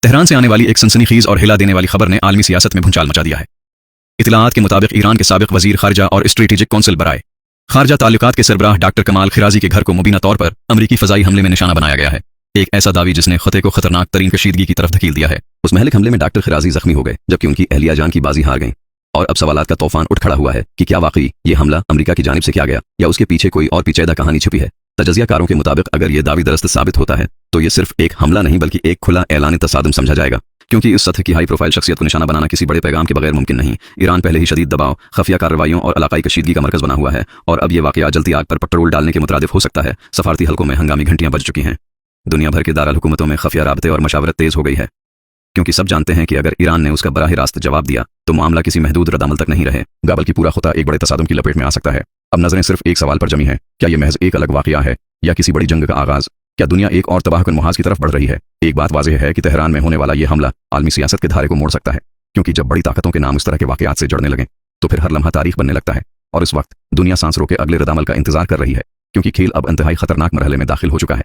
Tehran से आने वाली एक सनसनीखेज और हिला देने वाली खबर ने आलमी सियासत में भूचाल मचा दिया है। इतलात के मुताबिक ईरान के साबिक वजीर खारजा और स्ट्रेटेजिक कौंसिल बराए खारजा ताल्लुकात के सरबराह डॉक्टर कमाल खिराजी के घर को मुबीना तौर पर अमरीकी फजाई हमले में निशाना बनाया गया है। एक ऐसा दावी जिसने खते को खतरनाक तरीन कशीदगी की तरफ धकेल दिया है। उस महलिक हमले में डॉक्टर खिराजी जख्मी हो गए, जबकि उनकी अहलिया जान की बाजी हार गई। और अब सवालात का तूफान उठ खड़ा हुआ है कि क्या वाकई ये हमला अमेरिका की जानिब से किया गया या उसके पीछे कोई और पेचीदा कहानी छुपी है। तजज़ियाकारों के मुताबिक अगर ये दावी दरस्त साबित होता है तो ये सिर्फ एक हमला नहीं बल्कि एक खुला ऐलानी तसादुम समझा जाएगा, क्योंकि इस सतह की हाई प्रोफाइल शख्सियत को निशाना बनाना किसी बड़े पैगाम के बगैर मुमकिन नहीं। ईरान पहले ही शदीद दबाव, खफिया कार्रवाइयों और इलाकाई कशीदगी का मरकज बना हुआ है, और अब ये वाकया जलती आग पर पेट्रोल डालने के मुतरादिफ हो सकता है। सफारती हलकों में हंगामी घंटियां बज चुकी हैं। दुनिया भर के दारुल हुकूमतों में खफिया राबते और मशावरत तेज हो गई है, क्योंकि सब जानते हैं कि अगर ईरान ने उसका बराह रास्त जवाब दिया तो मामला किसी महदूद रद्दअमल तक नहीं रहेगा, बल्कि पूरा खुदा एक बड़े तसादुम की लपेट में आ सकता है। अब नजरें सिर्फ एक सवाल पर जमी है, क्या यह महज एक अलग वाकया है या किसी बड़ी जंग का आगाज? क्या दुनिया एक और तबाहकुन मुहाज की तरफ बढ़ रही है? एक बात वाज़ेह है कि तेहरान में होने वाला यह हमला आलमी सियासत के धारे को मोड़ सकता है, क्योंकि जब बड़ी ताकतों के नाम इस तरह के वाकयात से जुड़ने लगें तो फिर हर लम्हा तारीख बनने लगता है। और इस वक्त दुनिया सांस रोके अगले रद्दअमल का इंतजार कर रही है, क्योंकि खेल अब इंतहाई खतरनाक मरहले में दाखिल हो चुका है।